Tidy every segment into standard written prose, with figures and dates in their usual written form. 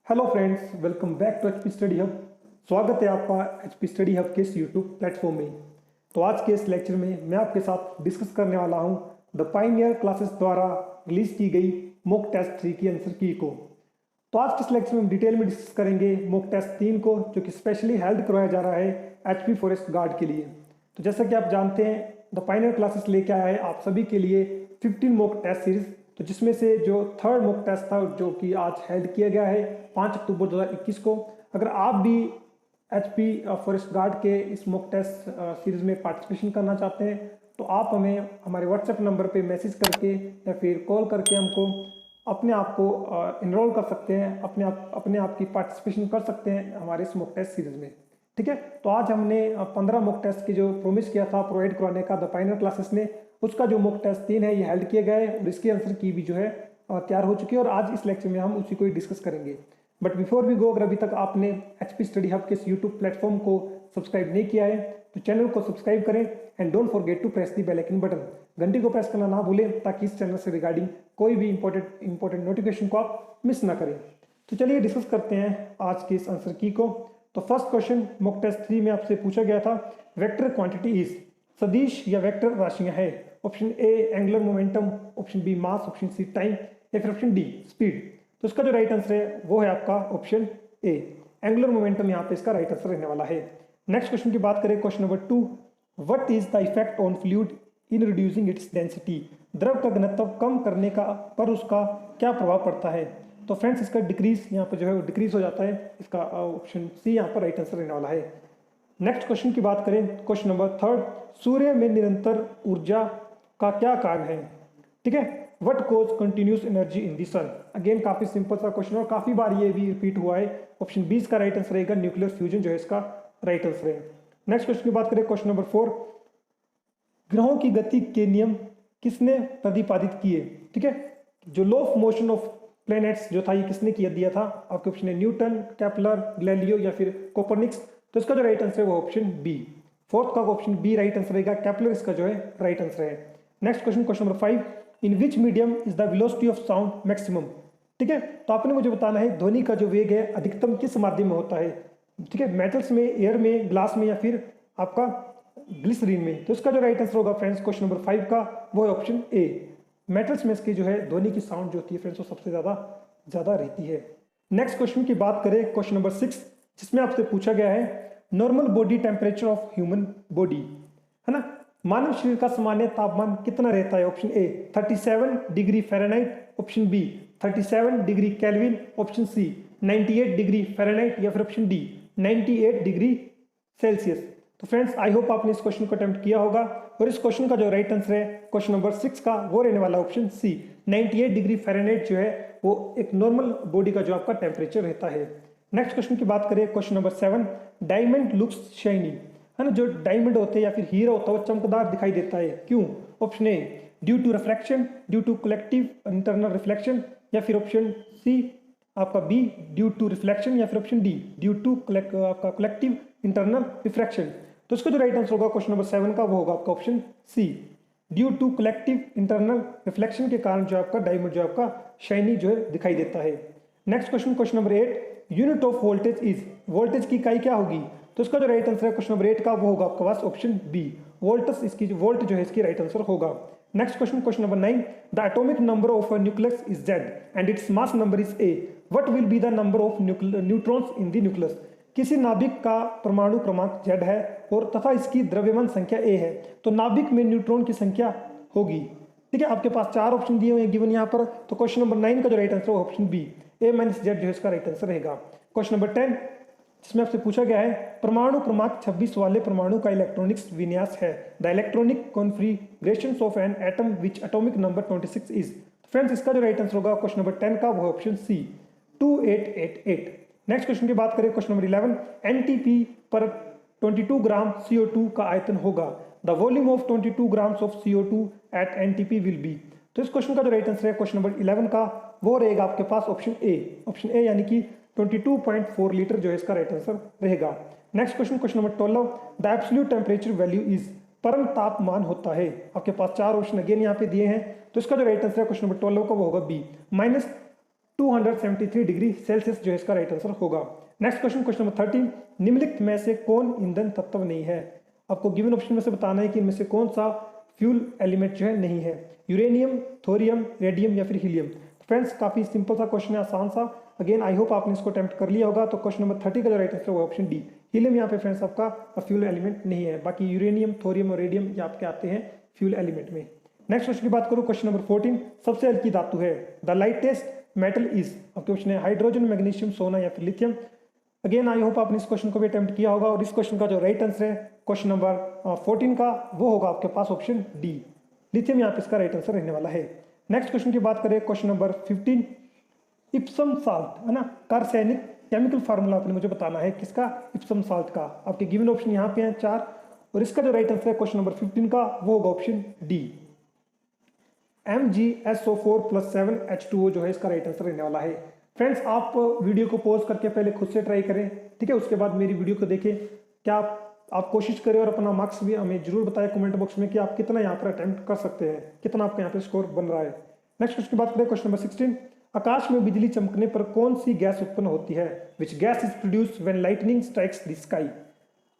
Hello friends, welcome back to HP study hub. स्वागत है आपका एचपी स्टडी हब के इस यूट्यूब प्लेटफॉर्म में। तो आज के इस लेक्चर में मैं आपके साथ डिस्कस करने वाला हूं द पायनियर क्लासेस द्वारा रिलीज की गई मॉक टेस्ट 3 की आंसर की को। तो आज के इस लेक्चर में हम डिटेल में डिस्कस करेंगे मॉक टेस्ट 3 को, जो कि स्पेशली हेल्ड करवाया जा रहा है एचपी फॉरेस्ट गार्ड के लिए। तो जैसा कि आप जानते हैं, द पायनियर क्लासेस लेके आया है आप सभी के लिए 15 मॉक टेस्ट सीरीज। तो जिसमें से जो थर्ड मॉक टेस्ट था, जो कि आज हेल्ड किया गया है 5 अक्टूबर 2021 को। अगर आप भी एचपी फॉरेस्ट गार्ड के इस मॉक टेस्ट सीरीज में पार्टिसिपेशन करना चाहते हैं, तो आप हमें हमारे व्हाट्सएप नंबर पे मैसेज करके या फिर कॉल करके हमको अपने आप को इनरोल कर सकते हैं, अपने आप की पार्टिसिपेशन कर सकते हैं हमारे इस मॉक टेस्ट सीरीज में। ठीक है, तो आज हमने 15 मॉक टेस्ट की जो प्रोमिस किया था प्रोवाइड करवाने का द पायनियर क्लासेस ने, उसका जो मॉक टेस्ट 3 है ये हेल्ड किए गए और इसकी आंसर की भी जो है तैयार हो चुकी है, और आज इस लेक्चर में हम उसी को ही डिस्कस करेंगे। बट बिफोर वी गो, अगर अभी तक आपने एचपी स्टडी हब के इस यूट्यूब प्लेटफॉर्म को सब्सक्राइब नहीं किया है तो चैनल को सब्सक्राइब करें and don't forget to press the bell icon button. घंटी को प्रेस करना ना भूलें, ताकि इस चैनल से रिगार्डिंग कोई भी इंपॉर्टेंट नोटिफिकेशन को आप मिस ना करें। तो चलिए डिस्कस करते हैं आज के इस आंसर की को। तो फर्स्ट क्वेश्चन मॉक टेस्ट 3 में आपसे पूछा गया था, वेक्टर क्वांटिटी इज, सदिश या वेक्टर राशियां है। Option A angular momentum, option B mass, option C time, या फिर ऑप्शन डी स्पीड। तो इसका जो राइट आंसर है वो है आपका ऑप्शन ए, एंगुलर मोमेंटम यहाँ पे इसका राइट आंसर रहने वाला है। नेक्स्ट क्वेश्चन की बात करें, question number 2, what is the effect on fluid in reducing its density. द्रव का घनत्व कम करने का पर उसका क्या प्रभाव पड़ता है। तो फ्रेंड्स इसका डिक्रीज यहाँ पर जो है वो डिक्रीज हो जाता है। इसका ऑप्शन सी यहाँ पर राइट आंसर रहने वाला है। नेक्स्ट क्वेश्चन की बात करें, क्वेश्चन नंबर 3, सूर्य में निरंतर ऊर्जा का क्या कारण है। ठीक है, what cause continuous energy in the sun. Again काफी सिंपल सा क्वेश्चन और काफी बार ये भी रिपीट हुआ है। ऑप्शन बी इसका राइट आंसर रहेगा, न्यूक्लियर फ्यूजन जो है इसका राइट आंसर है। नेक्स्ट क्वेश्चन की बात करें, क्वेश्चन नंबर 4, ग्रहों की गति के नियम किसने प्रतिपादित किए। ठीक है, जो law of motion of planets जो था ये किसने किया दिया था। आपके ऑप्शन है न्यूटन, केपलर, गैलीलियो या फिर कोपरनिक्स। तो इसका जो राइट आंसर है वो ऑप्शन बी, फोर्थ का ऑप्शन बी राइट आंसर रहेगा, केपलर इसका जो है राइट आंसर है। Next question, question number 5, in which medium is the velocity of sound maximum. ठीक है, तो आपने मुझे बताना है ध्वनि का जो वेग है अधिकतम किस माध्यम में होता है। ठीक है, मेटल्स में, एयर में, ग्लास में या फिर आपका ग्लिसरीन में। तो इसका जो राइट आंसर होगा फ्रेंड्स क्वेश्चन नंबर 5 का वो है ऑप्शन ए, मेटल्स में इसकी जो है ध्वनि की साउंड जो होती है फ्रेंड्स वो सबसे ज्यादा रहती है। नेक्स्ट क्वेश्चन की बात करें, क्वेश्चन नंबर 6, जिसमें आपसे पूछा गया है normal body temperature of human body, है ना। मानव शरीर का सामान्य तापमान कितना रहता है। Option A 37 degree Fahrenheit, option B 37 degree Kelvin, option C 98 degree Fahrenheit, या फिर ऑप्शन डी 98 डिग्री सेल्सियस। तो फ्रेंड्स आई होप आपने इस क्वेश्चन को अटेम्प्ट किया होगा, और इस क्वेश्चन का जो राइट आंसर है क्वेश्चन नंबर 6 का वो रहने वाला ऑप्शन सी, 98 डिग्री फ़ारेनहाइट जो है वो एक नॉर्मल बॉडी का जो आपका टेम्परेचर रहता है। नेक्स्ट क्वेश्चन की बात करें, question number 7, diamond looks shiny, है ना। जो डायमंड होते हैं या फिर हीरा होता है वो चमकदार दिखाई देता है, क्यों। Option A due to reflection, due to collective internal reflection, या फिर ऑप्शन सी आपका बी ड्यू टू रिफ्लेक्शन, या फिर ऑप्शन डी ड्यू टू आपका कलेक्टिव इंटरनल रिफ्लेक्शन। तो इसका जो राइट आंसर होगा क्वेश्चन नंबर 7 का वो होगा आपका option C, due to collective internal reflection के कारण जो आपका डायमंड जो आपका शाइनी जो है दिखाई देता है। Next question, question number 8, unit of voltage is, voltage की इकाई क्या होगी। तो इसका जो राइट आंसर है क्वेश्चन नंबर 8 का वो होगा आपके पास ऑप्शन बी, वोल्टस इसकी वोल्ट जो है इसकी राइट आंसर होगा। Next question, question number 9, the atomic number of a nucleus is Z and its mass number is A, what will be the number of neutrons in the nucleus. किसी नाभिक का परमाणु क्रमांक Z है और तथा इसकी द्रव्यमान संख्या A है, तो नाभिक में न्यूट्रॉन की संख्या होगी। ठीक है, आपके पास 4 ऑप्शन दिए हुए हैं गिवन यहाँ पर। तो क्वेश्चन नंबर 9 का जो राइट आंसर है ऑप्शन बी, A - Z जो है इसका राइट आंसर रहेगा। क्वेश्चन नंबर 10, जिसमें आपसे पूछा गया है परमाणु क्रमांक 26 वाले परमाणु का इलेक्ट्रॉनिक्स विन्यास है, the electronic configurations of an atom which atomic number 26 is. Friends इसका जो राइट आंसर होगा क्वेश्चन नंबर 10 का वो ऑप्शन सी, 2888। नेक्स्ट क्वेश्चन की बात करें, क्वेश्चन नंबर 11, एनटीपी पर 22 ग्राम CO2 का आयतन होगा, the volume of 22 grams of CO2 at NTP will be. तो इस क्वेश्चन का जो राइट आंसर है क्वेश्चन नंबर 11 का वो रहेगा आपके पास ऑप्शन ए यानी कि 22.4 लीटर जो है इसका राइट आंसर रहेगा। Next question, question number 12, the absolute temperature value is, परम तापमान होता है। आपके पास 4 ऑप्शन अगेन यहाँ पे दिए हैं। तो इसका जो राइट आंसर है क्वेश्चन नंबर 12 का वो होगा बी, 273 डिग्री सेल्सियस जो है इसका राइट आंसर होगा। नेक्स्ट क्वेश्चन नंबर 13, निम्नलिखित में से कौन ईंधन तत्व नहीं है? आपको गिवन ऑप्शन में से बताना है कि इनमें से कौन सा फ्यूल एलिमेंट जो है नहीं है, यूरेनियम, थोरियम, रेडियम या फिर हीलियम। फ्रेंड्स काफी सिंपल सा क्वेश्चन है, आसान सा। अगेन आई होप आपने इसको अटेम्प्ट कर लिया होगा। तो क्वेश्चन नंबर 30 का जो राइट आंसर होगा ऑप्शन डी, हीलियम यहाँ पे फ्रेंड्स आपका फ्यूल एलिमेंट नहीं है। बाकी यूरेनियम, थोरियम और रेडियम ये आपके आते हैं फ्यूल एलिमेंट में। नेक्स्ट क्वेश्चन की बात करूँ, क्वेश्चन नंबर 14, सबसे हल्की धातु है, द लाइटेस्ट मेटल इज। आपके ऑप्शन है हाइड्रोजन, मैग्नीशियम, सोना या फिर लिथियम। अगेन आई होप आपने इस क्वेश्चन को भी अटेम्प्ट किया होगा। और इस क्वेश्चन का जो राइट आंसर है क्वेश्चन नंबर 14 का वो होगा आपके पास ऑप्शन डी, लिथियम यहाँ पे इसका राइट आंसर रहने वाला है। नेक्स्ट क्वेश्चन की बात करें, क्वेश्चन नंबर 15, इप्सम साल्ट है ना, का रासायनिक केमिकल फार्मूला आपने मुझे बताना है किसका, इप्सम साल्ट का। आपके गिवन ऑप्शन यहाँ पे हैं 4 और इसका जो राइट आंसर है क्वेश्चन नंबर 15 का वो होगा ऑप्शन डी, MgSO4+7H2O जो है इसका राइट आंसर रहने वाला है। फ्रेंड्स आप वीडियो को पॉज करके पहले खुद से ट्राई करें, ठीक है, उसके बाद मेरी वीडियो को देखें। क्या आप कोशिश करें और अपना मार्क्स भी हमें जरूर बताएं कमेंट बॉक्स में कि आप कितना यहाँ पर अटेम्प्ट कर सकते हैं, कितना आपका यहाँ पे स्कोर बन रहा है। नेक्स्ट क्वेश्चन की बात करें, क्वेश्चन नंबर 16, आकाश में बिजली चमकने पर कौन सी गैस उत्पन्न होती है, which gas is produced when lightning strikes the sky.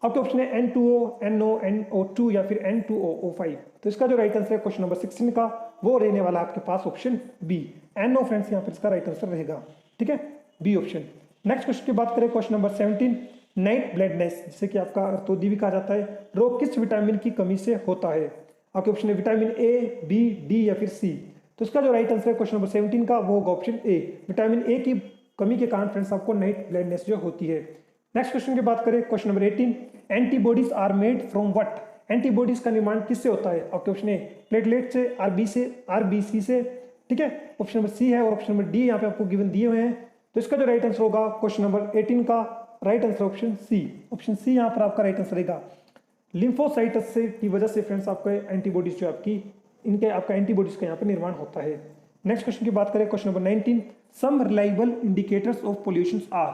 आपके ऑप्शन है N2O, NO, NO2 या फिर N2O5। तो इसका जो राइट आंसर है क्वेश्चन नंबर 16 का वो रहने वाला आपके पास ऑप्शन बी, NO फ्रेंड्स यहाँ पर इसका राइट आंसर रहेगा, ठीक है, बी ऑप्शन। नेक्स्ट क्वेश्चन की बात करें, क्वेश्चन नंबर 17, नाइट ब्लाइंडनेस जिसे कि आपका अर्थोदी भी कहा जाता है, रोग किस विटामिन की कमी से होता है। आपके ऑप्शन है विटामिन ए, बी, डी या फिर सी। तो इसका जो राइट आंसर है क्वेश्चन नंबर 17 का वो होगा ऑप्शन ए, विटामिन ए की कमी के कारण फ्रेंड्स आपको नाइट ब्लाइंडनेस जो होती है। नेक्स्ट क्वेश्चन की बात करें, question number 18, antibodies are made from what. Antibodies का निर्माण किससे होता है। आपके ऑप्शन है प्लेटलेट से, आरबीसी से, ठीक है, ऑप्शन नंबर सी है और ऑप्शन नंबर डी यहाँ पे आपको गिवन दिए हुए हैं। तो इसका जो राइट आंसर होगा क्वेश्चन नंबर 18 का right answer option C, option C यहाँ पर आपका राइट आंसर रहेगा। लिम्फोसाइट्स से की वजह से फ्रेंड्स आपका एंटीबॉडीज जो आपकी इनके आपका एंटीबॉडीज का यहाँ पे निर्माण होता है। नेक्स्ट क्वेश्चन की बात करें, question number 19, some reliable indicators of pollution are.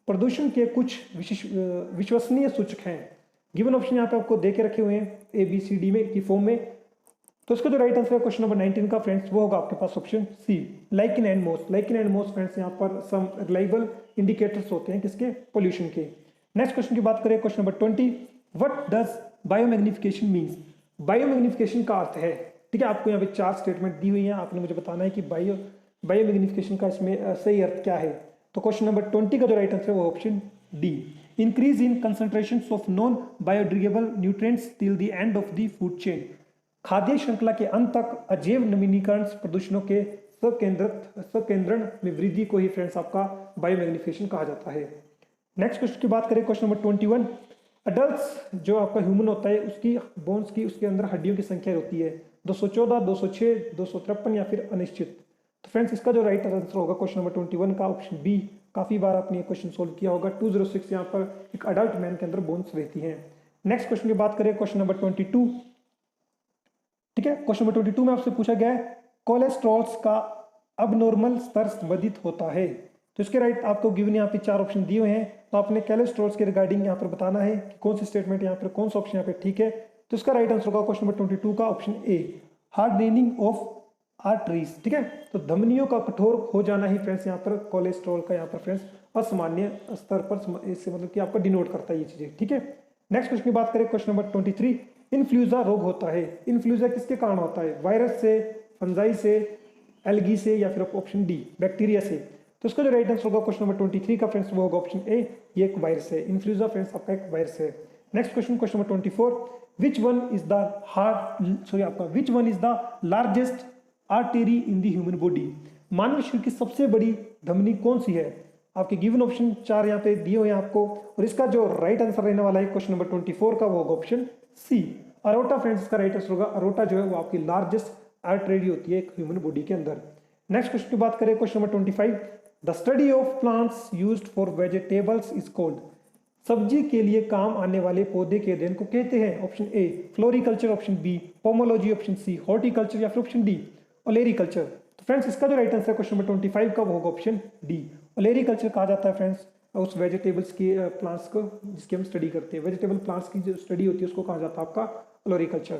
प्रदूषण के कुछ विश्वसनीय सूचक हैं। गिवन ऑप्शन यहाँ पे आपको दे के रखे हुए हैं ABCD में की फॉर्म में। तो इसका जो राइट आंसर है क्वेश्चन नंबर 19 का फ्रेंड्स वो होगा आपके पास ऑप्शन सी, लाइकिन एंड मोस। लाइकिन एंड मोस फ्रेंड्स यहाँ पर सम रिलायबल इंडिकेटर्स होते हैं किसके, पोल्यूशन के। नेक्स्ट क्वेश्चन की बात करें, question number 20, what does biomagnification means. Biomagnification का अर्थ है, ठीक है, आपको यहाँ पे 4 स्टेटमेंट दी हुई हैं, आपने मुझे बताना है कि बायोमैग्निफिकेशन का इसमें सही अर्थ क्या है। तो क्वेश्चन नंबर 20 का जो राइट आंसर है वो option D, increase in concentration of non biodegradable nutrients till the end of the food chain. खाद्य श्रृंखला के अंत तक अजैव नवीनीकरण प्रदूषणों के संकेंद्रण में वृद्धि को ही फ्रेंड्स आपका बायोमैग्निफिकेशन कहा जाता है। नेक्स्ट क्वेश्चन की बात करें, क्वेश्चन नंबर 21, अडल्ट जो आपका ह्यूमन होता है उसकी बोन्स की उसके अंदर हड्डियों की संख्या होती है 214, 206, 253 या फिर अनिश्चित। तो फ्रेंड्स इसका जो राइट आंसर होगा क्वेश्चन नंबर 21 का ऑप्शन बी, काफी बार आपने ये क्वेश्चन सोल्व किया होगा। 206 यहाँ पर एक अडल्ट मैन के अंदर बोन्स रहती हैं। नेक्स्ट क्वेश्चन की बात करें, क्वेश्चन नंबर 22, ठीक है, क्वेश्चन नंबर 22 में आपसे पूछा गया है कोलेस्ट्रॉल्स का अबनॉर्मल स्तर संबंधित होता है। तो इसके राइट आपको गिवन यहाँ पे 4 ऑप्शन दिए हुए हैं। तो आपने कोलेस्ट्रॉल्स के रिगार्डिंग यहाँ पर बताना है कि कौन सी स्टेटमेंट यहाँ पर कौन सा ऑप्शन यहाँ पे ठीक है। तो इसका राइट आंसर होगा क्वेश्चन नंबर 22 का option A, hardening of arteries, ठीक है। तो धमनियों का कठोर हो जाना ही फ्रेंड्स यहाँ पर कोलेस्ट्रॉल का यहाँ पर फ्रेंड्स असामान्य स्तर पर इससे मतलब कि आपका डिनोट करता है ये चीजें, ठीक है। नेक्स्ट क्वेश्चन की बात करें, क्वेश्चन नंबर 23, इन्फ्लूएंजा रोग होता है। इन्फ्लूएंजा किसके कारण होता है, वायरस से, फंजाई से, एल्गी से या फिर ऑप्शन डी बैक्टीरिया से। तो इसका जो राइट आंसर होगा क्वेश्चन नंबर 23 का फ्रेंड्स वो होगा ऑप्शन ए, ये एक वायरस है। इन्फ्लूएंजा फ्रेंड्स आपका एक वायरस है। Next question, question number 24, which one is the largest artery in the human body. मानव शरीर की सबसे बड़ी धमनी कौन सी है। आपके गिवन ऑप्शन 4 यहाँ पे दिए हुए हैं आपको और इसका जो राइट आंसर रहने वाला है क्वेश्चन नंबर 24 का वो होगा ऑप्शन सी, अरोटा फ्रेंड्स इसका राइट आंसर होगा। अरोटा जो है वो आपकी लार्जेस्ट आर्टरी होती है एक ह्यूमन बॉडी के अंदर। नेक्स्ट क्वेश्चन की बात करें, question number 25, the study of plants used for vegetables is called. सब्जी के लिए काम आने वाले पौधे के अध्ययन को कहते हैं। Option A floriculture, option B pomology, option C horticulture या फिर ऑप्शन डी ओलेरिकल्चर। तो फ्रेंड्स इसका जो राइट आंसर है क्वेश्चन नंबर 25 का वो होगा ऑप्शन डी, ओलेरिकल्चर कहा जाता है फ्रेंड्स उस वेजिटेबल्स की प्लांट्स को जिसकी हम स्टडी करते हैं। वेजिटेबल प्लांट्स की जो स्टडी होती है उसको कहा जाता है आपका olericulture.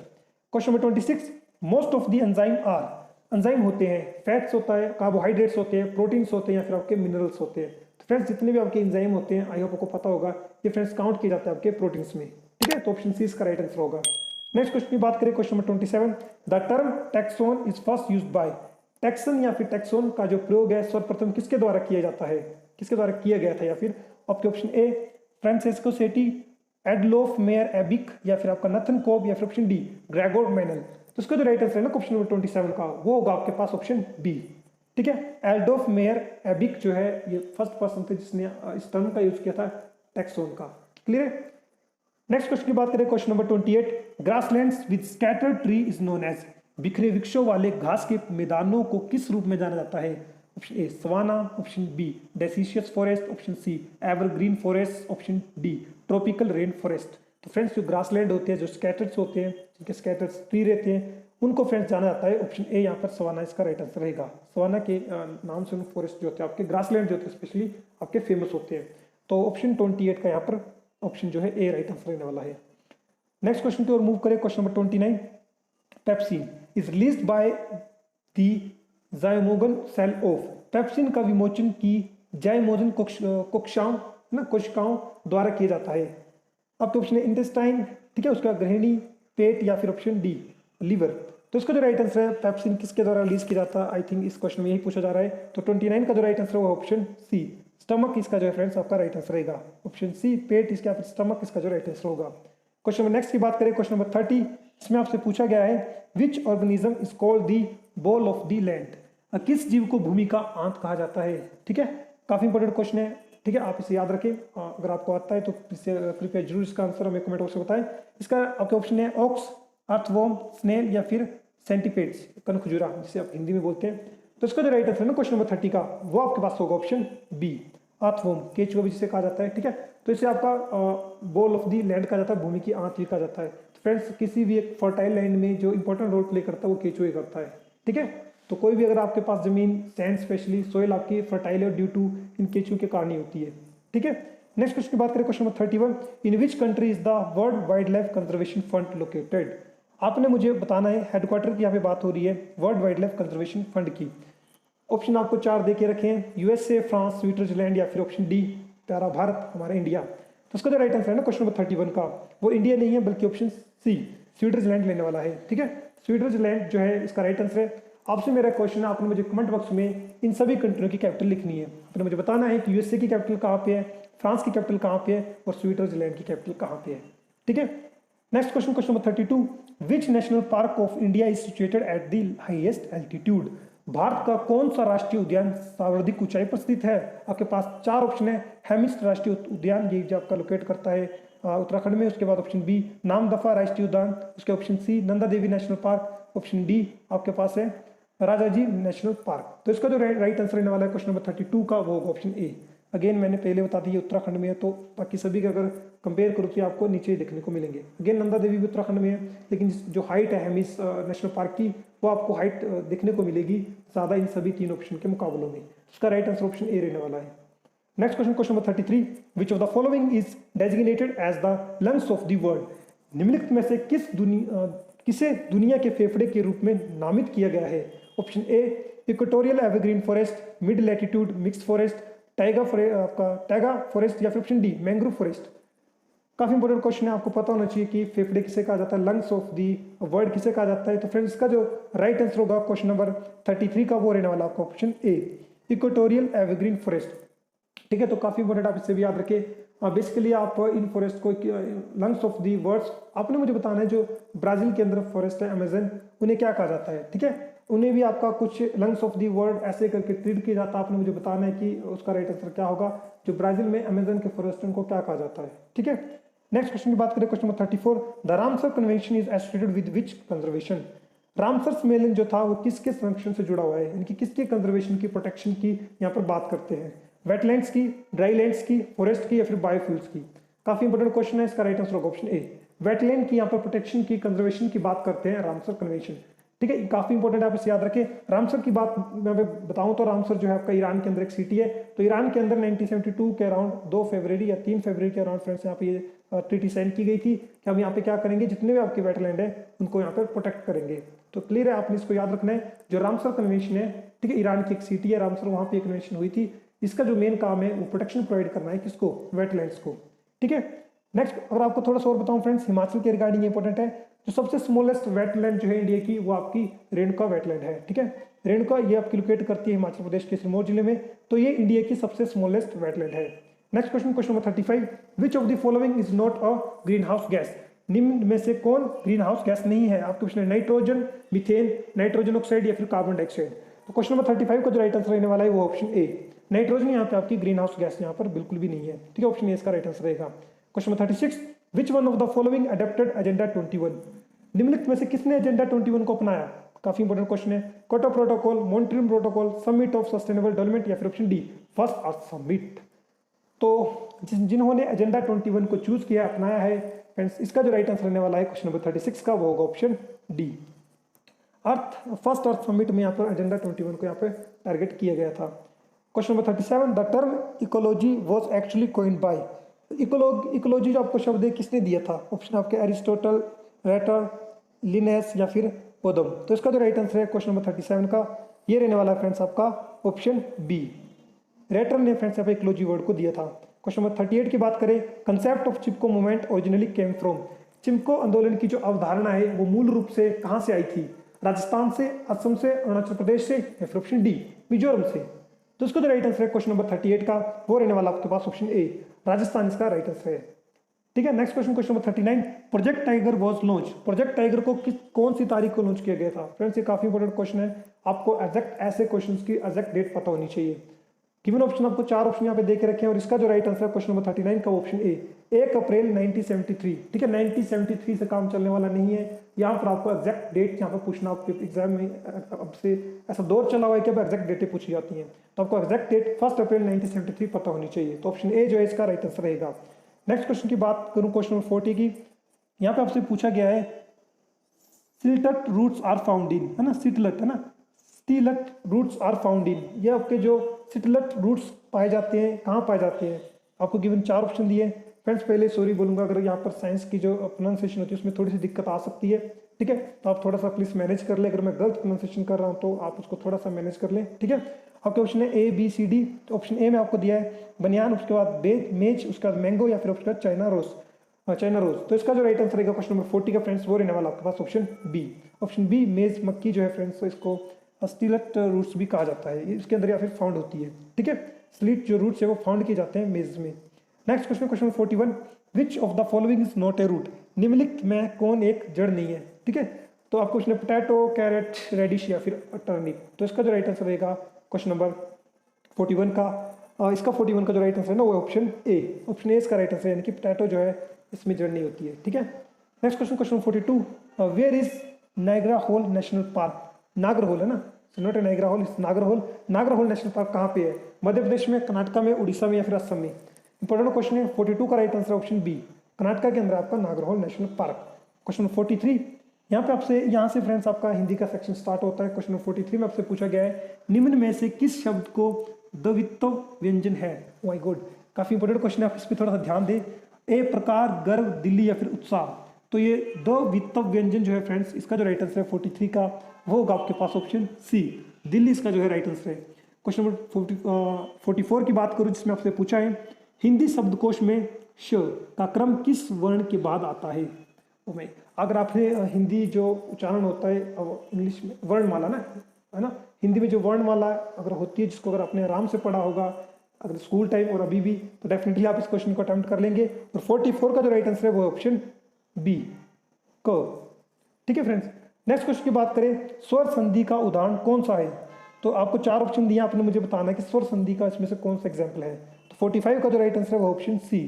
Question number 26, most of the enzyme are. Enzyme होते हैं, फैट्स होता है, कार्बोहाइड्रेट्स होते हैं, प्रोटीन्स होते हैं या फिर आपके मिनरल्स होते हैं। तो फ्रेंड्स जितने भी आपके एंजाइम होते हैं आई होप आपको पता होगा, ये फ्रेंड्स काउंट किए जाते हैं आपके प्रोटीन्स में। ठीक है, तो ऑप्शन सी इसका राइट आंसर होगा। नेक्स्ट क्वेश्चन की बात करें, question number 27, the term taxon is first used by. Taxon या फिर टैक्सोन का जो प्रयोग है सर्वप्रथम किसके द्वारा किया जाता है, किसके द्वारा किया गया था, या फिर आपके ऑप्शन ए फ्रांसेस्को सेटी, एडलोफ मेयर एबिक, या फिर आपका नथन कोब, या फिर ऑप्शन डी ग्रेगोर मेनल। तो इसका जो राइट आंसर है ना क्वेश्चन नंबर 27 का, वो होगा आपके पास ऑप्शन बी। ठीक है, एडोल्फ मेयर एबिक जो है ये फर्स्ट पर्सन थे जिसने इस टर्म का यूज किया था टैक्सोन का। क्लियर है। नेक्स्ट क्वेश्चन की बात करें, question number 28, grasslands with scattered tree is known as. बिखरे वृक्षों वाले घास के मैदानों को किस रूप में जाना जाता है। Option A savanna, option B deciduous forest, option C evergreen forest, option D tropical rain forest. तो फ्रेंड्स जो ग्रासलैंड होते हैं, जो स्कैटर्स होते हैं, जिनके स्कैटर्स ट्री रहते हैं, उनको फ्रेंड्स जाना जाता है। ऑप्शन ए यहाँ पर सवाना इसका राइट आंसर रहेगा। सवाना के नाम से उन फॉरेस्ट जो होते हैं आपके, ग्रासलैंड जो होते हैं स्पेशली आपके फेमस होते हैं। तो ऑप्शन 28 का यहाँ पर ऑप्शन जो है ए राइट आंसर रहने वाला है। नेक्स्ट क्वेश्चन की ओर मूव करें, question number 29, pepsin is released by the zymogen cell of. Pepsin का विमोचन की जाइमोजन कोशिकाओं द्वारा किया जाता है। आपके ऑप्शन है इंटेस्टाइन, ठीक है, उसका ग्रहणी, पेट, या फिर ऑप्शन डी लीवर। तो इसका जो राइट आंसर है पेप्सिन किसके द्वारा रिलीज किया जाता है, आई थिंक इस क्वेश्चन में यही पूछा जा रहा है। तो 29 का जो राइट आंसर है वो ऑप्शन सी स्टमक इसका जो है फ्रेंड्स आपका राइट आंसर रहेगा। ऑप्शन सी पेट इसका, फिर स्टमक इसका जो राइट आंसर होगा। क्वेश्चन नंबर नेक्स्ट की बात करें, क्वेश्चन नंबर 30, इसमें आपसे पूछा गया है which organism is called the ball of the land. किस जीव को भूमि का आंत कहा जाता है। ठीक है, काफी इंपॉर्टेंट क्वेश्चन है। ठीक है, आप इसे याद रखें, अगर आपको आता है तो कृपया जरूर इसका आंसर हमें कमेंट बॉक्स में बताएं। इसका आपके ऑप्शन है ऑक्स, अर्थवॉर्म, स्नेल, या फिर सेंटीपेड्स, कनखजुरा जिसे आप हिंदी में बोलते हैं। तो इसका जो राइट आंसर है ना क्वेश्चन नंबर 30 का, वो आपके पास होगा ऑप्शन बी अर्थवॉर्म, केचुआ भी जिसे कहा जाता है। ठीक है, तो इसे आपका बॉल ऑफ दी लैंड कहा जाता है, भूमि की आंत भी कहा जाता है। तो फ्रेंड्स किसी भी एक फर्टाइल लैंड में जो इंपॉर्टेंट रोल प्ले करता है वो केचुआ करता है। ठीक है, तो कोई भी अगर आपके पास जमीन सैंड स्पेशली सोइल आपकी फर्टाइल है ड्यू टू इन केचुओं के कारण ही होती है। ठीक है, नेक्स्ट क्वेश्चन की बात करें, question number 31, in which country is the world wild life conservation fund located. आपने मुझे बताना है, हेडक्वार्टर की यहाँ पे बात हो रही है world wild life conservation fund की। ऑप्शन आपको 4 दे के रखे हैं, यूएसए, फ्रांस, स्विट्जरलैंड, या फिर ऑप्शन डी प्यारा भारत हमारा इंडिया। तो उसका जो राइट आंसर है ना क्वेश्चन नंबर 31 का, वो इंडिया नहीं है बल्कि ऑप्शन सी स्विट्जरलैंड लेने वाला है। ठीक है, स्विट्जरलैंड जो है इसका राइट आंसर है। आपसे मेरा क्वेश्चन है, आपने मुझे कमेंट बॉक्स में इन सभी कंट्रियों की कैपिटल लिखनी है। आपने मुझे बताना है कि यूएसए की कैपिटल कहाँ पे है, फ्रांस की कैपिटल कहाँ पे है, और स्विट्जरलैंड की कैपिटल कहाँ पे है। ठीक है, next question, question number 32, which national park of India is situated at the highest altitude. Bharat का कौन सा राष्ट्रीय उद्यान सर्वाधिक ऊंचाई पर स्थित है। आपके पास 4 ऑप्शन है, हेमिस राष्ट्रीय उद्यान ये जो आपका लोकेट करता है उत्तराखंड में, उसके बाद ऑप्शन बी नामदफा राष्ट्रीय उद्यान, उसके option C Nanda Devi national park, option D आपके पास है राजाजी नेशनल पार्क। तो इसका जो राइट आंसर रहने वाला है क्वेश्चन नंबर 32 का, वो होगा ऑप्शन ए। अगेन मैंने पहले बता दी उत्तराखंड में है, तो बाकी सभी का अगर कंपेयर करूँ तो आपको नीचे ही देखने को मिलेंगे। अगेन नंदा देवी भी उत्तराखंड में है, लेकिन जो हाइट है हेमिस नेशनल पार्क की, वो आपको हाइट देखने को मिलेगी ज़्यादा इन सभी 3 ऑप्शन के मुकाबलों में। इसका राइट आंसर ऑप्शन ए रहने वाला है। Next question, question number 33, which of the following is designated as the lungs of the world. निम्नलिखित में से किसे दुनिया के फेफड़े के रूप में नामित किया गया है। ऑप्शन ए equatorial evergreen forest, mid latitude mix forest, taiga forest, या फिर ऑप्शन डी मैंग्रोव फॉरेस्ट। काफी इंपॉर्टेंट क्वेश्चन है, आपको पता होना चाहिए कि फेफड़े किसे कहा जाता है, लंग्स ऑफ दी वर्ल्ड किसे कहा जाता है। तो फ्रेंड्स इसका जो राइट आंसर होगा क्वेश्चन नंबर 33 का, वो रहने वाला आपका option A equatorial evergreen forest. ठीक है, तो काफी इंपॉर्टेंट, आप इससे भी याद रखें। बेसिकली आप इन फॉरेस्ट को लंग्स ऑफ दी वर्ल्ड, आपने मुझे बताना है जो ब्राजील के अंदर फॉरेस्ट है अमेजन, उन्हें क्या कहा जाता है। ठीक है, उन्हें भी आपका कुछ लंग्स ऑफ दी वर्ल्ड ऐसे करके ट्रीट किया जाता है। आपने मुझे बताना है कि उसका राइट आंसर क्या होगा, जो ब्राजील में अमेजन के फॉरेस्ट को क्या कहा जाता है। ठीक है, नेक्स्ट क्वेश्चन की बात करें, question number 34, the Ramsar convention is associated with which conservation. Ramsar सम्मेलन जो था वो किसके संरक्षण से जुड़ा हुआ है, इनकी किसके कंजर्वेशन की, प्रोटेक्शन की यहाँ पर बात करते हैं। वेटलैंड्स की, ड्राईलैंड्स की, फॉरेस्ट की, या फिर बायोफ्यूल्स की। काफी इंपॉर्टेंट क्वेश्चन है, इसका राइट आंसर होगा ऑप्शन ए वेटलैंड की यहाँ पर प्रोटेक्शन की, कंजर्वेशन की बात करते हैं रामसर कन्वेंशन। ठीक है, काफी इंपॉर्टेंट आप इसे याद रखें। रामसर की बात मैं बताऊं तो रामसर जो है आपका ईरान के अंदर एक सिटी है। तो ईरान के अंदर 1972 के अराउंड 2 फरवरी या 3 फरवरी के अराउंड फ्रेंड्स यहाँ पे ये ट्रीटी साइन की गई थी कि हम यहाँ पे क्या करेंगे, जितने भी आपके वेटलैंड है उनको यहाँ पे प्रोटेक्ट करेंगे। तो क्लियर है, आपने इसको याद रखना है। जो रामसर कन्वेंशन है, ठीक है, ईरान की एक सिटी है रामसर, वहाँ पे एक कन्वेंशन हुई थी। इसका जो मेन काम है वो प्रोटेक्शन प्रोवाइड करना है किसको, वेटलैंड्स को, ठीक है। नेक्स्ट अगर आपको थोड़ा सा और बताऊं फ्रेंड्स, हिमाचल के रिगार्डिंग इंपॉर्टेंट है। जो सबसे स्मॉलेस्ट वेटलैंड जो है इंडिया की, वो आपकी रेणुका वेटलैंड है, ठीक है। रेणुका ये आपकी लोकेट करती है हिमाचल प्रदेश के सिरमौर जिले में, तो ये इंडिया की सबसे स्मॉलेस्ट वेटलैंड है। Next question, question number 35, which of the following is not a green house gas, निम्न में से कौन ग्रीन हाउस गैस नहीं है। आपके क्वेश्चन है नाइट्रोजन, मीथेन, नाइट्रोजन ऑक्साइड या फिर कार्बन डाइऑक्साइड। तो क्वेश्चन नंबर 35 का जो राइट आंसर रहने वाला है वो ऑप्शन ए, नाइट्रोजन यहाँ पे आपकी ग्रीन हाउस गैस यहाँ पर बिल्कुल भी नहीं है, ठीक है। ऑप्शन ए इसका राइट आंसर रहेगा। Question number 36, which one of the following adopted agenda 21, निम्नलिखित में से किसने एजेंडा 21 को अपनाया। काफी इंपॉर्टेंट क्वेश्चन है। Kyoto protocol, Montreal protocol, summit of sustainable development या फिर ऑप्शन डी फर्स्ट अर्थ समिट। तो जिन्होंने एजेंडा 21 को चूज किया, अपनाया है फ्रेंड्स, इसका जो राइट आंसर रहने वाला है क्वेश्चन नंबर 36 का, वो होगा ऑप्शन डी। फर्स्ट अर्थ समिट में यहाँ पर एजेंडा 21 को यहाँ पे टारगेट किया गया था। Question number 37, the term ecology was actually coined by, ecology जो आपको शब्द है किसने दिया था। ऑप्शन आपके एरिस्टोटल, रेटर, लिनेस या फिर पोदम। तो इसका जो राइट आंसर है क्वेश्चन नंबर 37 का, ये रहने वाला है फ्रेंड्स आपका ऑप्शन बी, रेटर ने फ्रेंड्स यहाँ पे इकोलॉजी वर्ड को दिया था। क्वेश्चन नंबर 38 की बात करें, concept of Chipko movement originally came from, Chipko आंदोलन की जो अवधारणा है वो मूल रूप से कहाँ से आई थी, राजस्थान से, असम से, अरुणाचल प्रदेश से या फिर ऑप्शन डी मिजोरम से। तो इसका जो राइट आंसर है क्वेश्चन नंबर 38 का, वो रहने वाला आपके पास ऑप्शन ए, राजस्थान इसका राइट आंसर है, ठीक है। Next question, question number 39, project tiger was launch, project tiger को कौन सी तारीख को लॉन्च किया गया था। फ्रेंड्स ये काफी इंपॉर्टेंट क्वेश्चन है, आपको एग्जैक्ट ऐसे क्वेश्चंस की एग्जैक्ट डेट पता होनी चाहिए। गिवन ऑप्शन आपको 4 ऑप्शन यहाँ पे दे के रखे हैं और इसका जो राइट आंसर है क्वेश्चन नंबर 39 का ऑप्शन ए, 1 अप्रैल 1973, ठीक है। 1973 से काम चलने वाला नहीं है, यहाँ पर आपको एग्जैक्ट डेट यहाँ पर पूछना, आपके एग्जाम में अब से ऐसा दौर चला हुआ है कि अब एग्जैक्ट डेटें पूछी जाती हैं, तो आपको एग्जैक्ट डेट 1 अप्रैल 1973 पता होनी चाहिए। तो ऑप्शन ए जो है इसका राइट आंसर रहेगा। नेक्स्ट क्वेश्चन की बात करूँ, क्वेश्चन नंबर 40 की, यहाँ पे आपसे पूछा गया है, सिलटट रूट्स आर फाउंड इन, है ना, सिटलट, है ना, स्टीलट रूट्स आर फाउंड इन, ये आपके जो सिटलट रूट्स पाए जाते हैं, कहाँ पाए जाते हैं। आपको गिवन 4 ऑप्शन दिए। फ्रेंड्स पहले सॉरी बोलूंगा, अगर यहाँ पर साइंस की जो प्रोनाउंसिएशन होती है उसमें थोड़ी सी दिक्कत आ सकती है, ठीक है, तो आप थोड़ा सा प्लीज मैनेज कर ले। अगर मैं गलत प्रोनाउंसिएशन कर रहा हूँ तो आप उसको थोड़ा सा मैनेज कर लें, ठीक है। आपके ऑप्शन है ए बी सी डी, तो ऑप्शन ए में आपको दिया है बनियान, उसके बाद मेज, उसके बाद मैंगो या फिर उसके बाद चाइना रोज। तो इसका जो राइट आंसर रहेगा क्वेश्चन नंबर 40 का फ्रेंड्स, वो रहने वाला आपके पास ऑप्शन बी, ऑप्शन बी मेज मक्की जो है फ्रेंड्स, तो इसको स्टीलट रूट्स भी कहा जाता है, इसके अंदर या फिर फाउंड होती है, ठीक है। स्लीट जो रूट्स है वो फाउंड किए जाते हैं मेज में। Next question, question 41, which of the following is not a root, निम्नलिखित में कौन एक जड़ नहीं है, ठीक है। तो आपको क्वेश्चन है पोटैटो, कैरेट, रेडिश या फिर टर्निप। तो इसका जो राइट आंसर रहेगा क्वेश्चन नंबर 41 का, इसका 41 का जो राइट आंसर है ना वो ऑप्शन ए, ऑप्शन ए इसका राइट आंसर है, यानी कि पोटैटो जो है इसमें जड़ नहीं होती है, ठीक है। Next question, question 42, where is Nagarhole national park, Nagarhole है ना, नॉट ए नायग्रा होल, इस नागर होल नेशनल पार्क कहाँ पे है, मध्य प्रदेश में, कर्नाटका में, उड़ीसा में या फिर असम में। इंपॉर्टेंट क्वेश्चन है। 42 का right answer option B, Karnataka के अंदर आपका नागर होल नेशनल पार्क। क्वेश्चन 43, यहाँ पे आपसे, यहाँ से फ्रेंड्स आपका हिंदी का सेक्शन स्टार्ट होता है। क्वेश्चन 43 में आपसे पूछा गया है, निम्न में से किस शब्द को द्वित्व व्यंजन है। माय गॉड, काफी इंपॉर्टेंट क्वेश्चन है, आप इस पर थोड़ा सा ध्यान दें। ए प्रकार, गर्व, दिल्ली या फिर उत्साह। तो ये द्वित्व व्यंजन जो है फ्रेंड्स, इसका जो राइट आंसर है 43 का, वो होगा आपके पास ऑप्शन सी, दिल्ली इसका जो है राइट आंसर है। क्वेश्चन नंबर 44 की बात करूं, जिसमें आपसे पूछा है, हिंदी शब्दकोश में श का क्रम किस वर्ण के बाद आता है। अगर आपने हिंदी जो उच्चारण होता है इंग्लिश में वर्णमाला ना, है ना, हिंदी में जो वर्णमाला अगर होती है, जिसको अगर आपने आराम से पढ़ा होगा अगर स्कूल टाइम और अभी भी, तो डेफिनेटली आप इस क्वेश्चन को अटेम्प्ट कर लेंगे। और 44 का जो राइट आंसर है वो ऑप्शन बी, क, ठीक है फ्रेंड्स। नेक्स्ट क्वेश्चन की बात करें, स्वर संधि का उदाहरण कौन सा है। तो आपको 4 ऑप्शन दिए, आपने मुझे बताना है कि स्वर संधि का इसमें से कौन सा एग्जाम्पल है। तो 45 का जो राइट आंसर है वो ऑप्शन सी,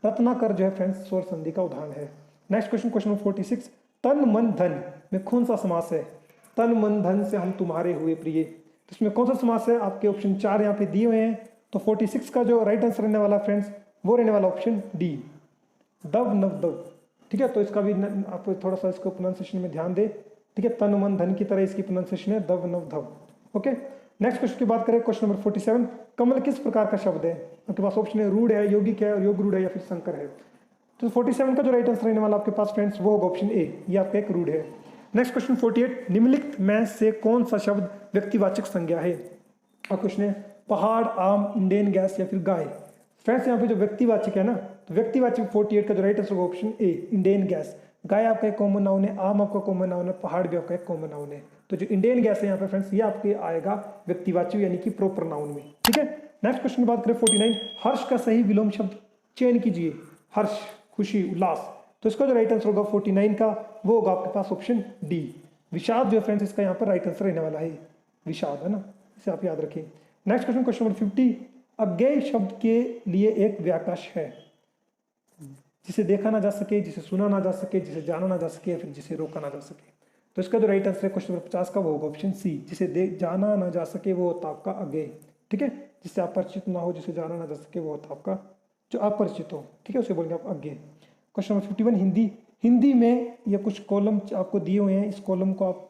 रत्नाकर जो है फ्रेंड्स स्वर संधि का उदाहरण है। नेक्स्ट क्वेश्चन, क्वेश्चन 46, तन मन धन में कौन सा समास है। तन मन धन से हम तुम्हारे हुए प्रिय, तो इसमें कौन सा समास है। आपके ऑप्शन 4 यहाँ पे दिए हुए हैं। तो 46 का जो राइट आंसर रहने वाला फ्रेंड्स, वो रहने वाला ऑप्शन डी, दव नव दव, ठीक है। तो इसका भी आप थोड़ा सा इसको प्रोनाउंसिएशन में ध्यान दें, ठीक है। तन मन धन की तरह इसकी प्रोनाउंसिएशन है, दव नव धव, ओके। नेक्स्ट क्वेश्चन की बात करें, क्वेश्चन नंबर 47, कमल किस प्रकार का शब्द है। आपके पास ऑप्शन है रूढ़ है, यौगिक है, और योग रूढ़ है या फिर संकर है। तो 47 का जो राइट आंसर रहने वाला आपके पास फ्रेंड्स वो होगा ऑप्शन ए, ये आपका एक रूढ़ है। नेक्स्ट क्वेश्चन 48, निम्नलिखित में से कौन सा शब्द व्यक्तिवाचक संज्ञा है। और क्वेश्चन है पहाड़, आम, इंडियन गैस या फिर गाय। फ्रेंड्स यहाँ पे जो व्यक्तिवाचक है ना, तो व्यक्तिवाचक 48 का जो राइट आंसर होगा ऑप्शन ए, इंडियन गैस। गाय आपका एक कॉमन नाउन है, आम आपका कॉमन नाउन है, पहाड़ भी आपका एक कॉमन नाउन है। तो जो इंडियन गैस है यहाँ पे फ्रेंड्स ये आपके आएगा व्यक्तिवाचक यानी कि प्रोपर नाउन में, ठीक है। नेक्स्ट क्वेश्चन की बात करें 49, हर्ष का सही विलोम शब्द चयन कीजिए। हर्ष, खुशी, उल्लास। तो इसका जो राइट आंसर होगा 49 का वो होगा आपके पास ऑप्शन डी, विषाद जो फ्रेंड्स इसका यहाँ पर राइट आंसर रहने वाला है, विषाद है ना, इसे आप याद रखें। नेक्स्ट क्वेश्चन, क्वेश्चन नंबर 50, अज्ञेय शब्द के लिए एक व्याकरण है, जिसे देखा ना जा सके, जिसे सुना ना जा सके, जिसे जाना ना जा सके या फिर जिसे रोका ना जा सके। तो इसका जो राइट आंसर है क्वेश्चन नंबर 50 का वो होगा ऑप्शन सी, जिसे जाना ना जा सके वो होता आपका अज्ञेय, ठीक है। जिससे आप परिचित ना हो, जिसे जाना ना जा सके वो होता आपका जो अपरिचित हो, ठीक है, उसे बोलेंगे आप अज्ञेय। Question number 51, Hindi. हिंदी में ये कुछ कॉलम आपको दिए हुए हैं, इस कॉलम को आप